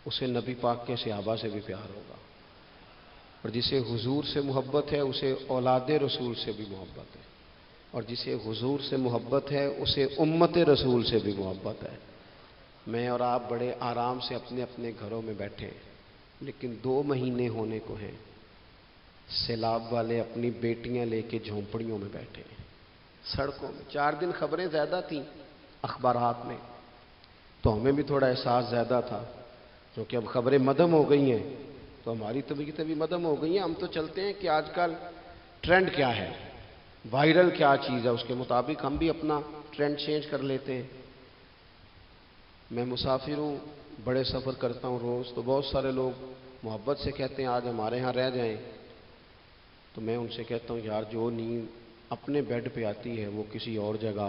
S1: اسے نبی پاک کے صحابہ سے بھی پیار ہوگا, اور جسے حضور سے محبت ہے اسے اولاد رسول سے بھی محبت ہے, اور جسے حضور سے محبت ہے اسے امت رسول سے بھی محبت ہے. میں اور آپ بڑے آرام سے اپنے اپنے گھروں میں بیٹھے, لیکن 2 مہینے ہونے کو ہیں, سیلاب والے اپنی بیٹیاں لے کے جھونپڑیوں میں بیٹھے سڑکوں میں. 4 دن خبریں زیادہ تھیں اخبارات میں, تو ہمیں بھی تھوڑا احساس زیادہ تھا, کیونکہ اب خبریں مدھم ہو گئی ہیں تو ہماری طبیعتیں بھی مدھم ہو گئی ہیں. ہم تو چلتے ہیں کہ آج کل ٹرینڈ کیا ہے, وائرل کیا چیز ہے, اس کے مطابق ہم بھی اپنا ٹرینڈ چینج کر لیتے ہیں. میں مسافر ہوں, بڑے سفر کرتا ہوں روز, تو بہت سارے لوگ محبت سے کہتے ہیں آج ہمارے ہاں رہ جائیں. تو میں ان سے کہتا ہوں یار, جو نیند اپنے بیڈ پہ آتی ہے وہ کسی اور جگہ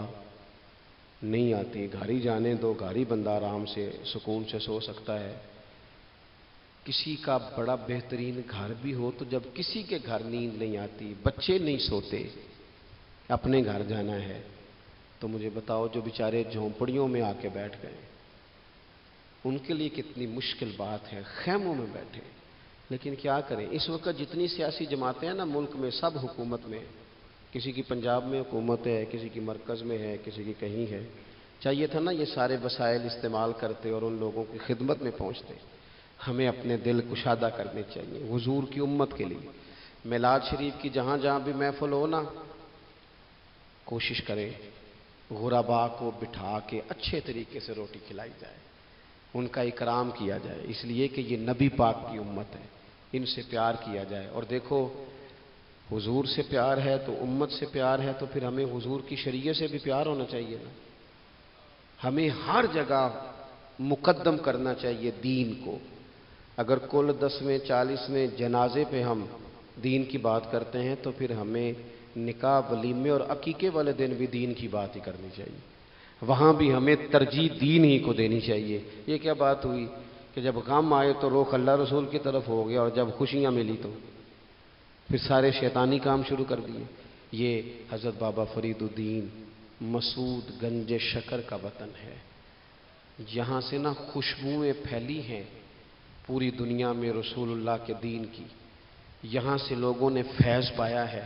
S1: نہیں آتی. گھر ہی جانے دو, گھر ہی بندہ آرام سے سکون سے سو سکتا ہے. کسی کا بڑا بہترین گھر بھی ہو تو جب کسی کے گھر نیند نہیں آتی, بچے نہیں سوتے, اپنے گھر جانا ہے, تو مجھے بتاؤ جو بیچارے جھونپڑیوں میں آ کے بیٹھ گئے ان کے لیے کتنی مشکل بات ہے, خیموں میں بیٹھے. لیکن کیا کریں, اس وقت جتنی سیاسی جماعتیں ہیں نا ملک میں, سب حکومت میں, کسی کی پنجاب میں حکومت ہے, کسی کی مرکز میں ہے, کسی کی کہیں ہے. چاہیے تھا نا یہ سارے وسائل استعمال کرتے اور ان لوگوں کی خدمت میں پہنچتے. ہمیں اپنے دل کشادہ کرنے چاہیے حضور کی امت کے لیے. میلاد شریف کی جہاں جہاں بھی محفل ہو نا, کوشش کریں غربا کو بٹھا کے اچھے طریقے سے روٹی کھلائی جائے, ان کا اکرام کیا جائے, اس لیے کہ یہ نبی پاک کی امت ہے, ان سے پیار کیا جائے. اور دیکھو, حضور سے پیار ہے تو امت سے پیار ہے, تو پھر ہمیں حضور کی شریعت سے بھی پیار ہونا چاہیے نا. ہمیں ہر جگہ مقدم کرنا چاہیے دین کو. اگر کل 10ویں 40ویں جنازے پہ ہم دین کی بات کرتے ہیں تو پھر ہمیں نکاح ولیمے اور عقیقے والے دن بھی دین کی بات ہی کرنی چاہیے. وہاں بھی ہمیں ترجیح دین ہی کو دینی چاہیے. یہ کیا بات ہوئی کہ جب غم آئے تو رخ اللہ رسول کی طرف ہو گیا, اور جب خوشیاں ملی تو پھر سارے شیطانی کام شروع کر دیے. یہ حضرت بابا فرید الدین مسعود گنج شکر کا وطن ہے. یہاں سے نا خوشبوئیں پھیلی ہیں پوری دنیا میں رسول اللہ کے دین کی. یہاں سے لوگوں نے فیض پایا ہے.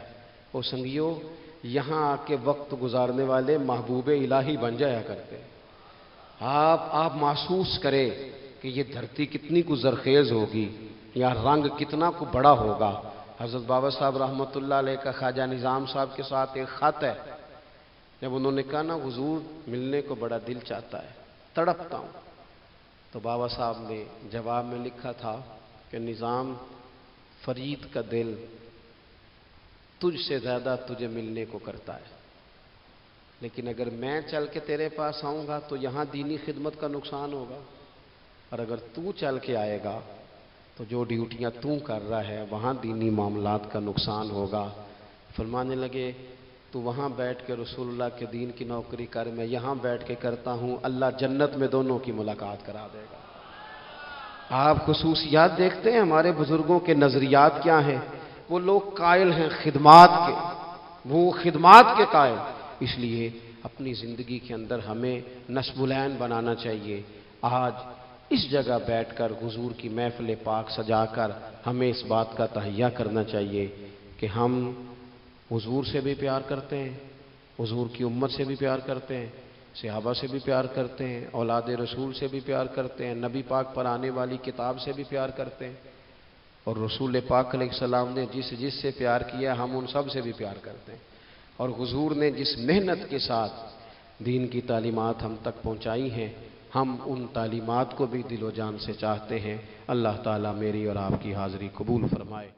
S1: اور سنگیو, یہاں آ کے وقت گزارنے والے محبوب الہی بن جایا کرتے. آپ محسوس کریں کہ یہ دھرتی کتنی کو زرخیز ہوگی, یا رنگ کتنا کو بڑا ہوگا. حضرت بابا صاحب رحمۃ اللہ علیہ کا خواجہ نظام صاحب کے ساتھ ایک خط ہے. جب انہوں نے کہا نا حضور ملنے کو بڑا دل چاہتا ہے, تڑپتا ہوں, تو بابا صاحب نے جواب میں لکھا تھا کہ نظام, فرید کا دل تجھ سے زیادہ تجھے ملنے کو کرتا ہے, لیکن اگر میں چل کے تیرے پاس آؤں گا تو یہاں دینی خدمت کا نقصان ہوگا, اور اگر تو چل کے آئے گا تو جو ڈیوٹیاں تو کر رہا ہے وہاں دینی معاملات کا نقصان ہوگا. فرمانے لگے تو وہاں بیٹھ کے رسول اللہ کے دین کی نوکری کر, میں یہاں بیٹھ کے کرتا ہوں, اللہ جنت میں دونوں کی ملاقات کرا دے گا. آپ خصوصیات دیکھتے ہیں ہمارے بزرگوں کے نظریات کیا ہیں. وہ لوگ قائل ہیں خدمات کے, وہ خدمات کے قائل. اس لیے اپنی زندگی کے اندر ہمیں نصب العین بنانا چاہیے. آج اس جگہ بیٹھ کر حضور کی محفل پاک سجا کر ہمیں اس بات کا تہیہ کرنا چاہیے کہ ہم حضور سے بھی پیار کرتے ہیں، حضور کی امت سے بھی پیار کرتے ہیں، صحابہ سے بھی پیار کرتے ہیں، اولاد رسول سے بھی پیار کرتے ہیں، نبی پاک پر آنے والی کتاب سے بھی پیار کرتے ہیں، اور رسول پاک علیہ السلام نے جس سے پیار کیا ہم ان سب سے بھی پیار کرتے ہیں، اور حضور نے جس محنت کے ساتھ دین کی تعلیمات ہم تک پہنچائی ہیں ہم ان تعلیمات کو بھی دل و جان سے چاہتے ہیں۔ اللہ تعالیٰ میری اور آپ کی حاضری قبول فرمائے۔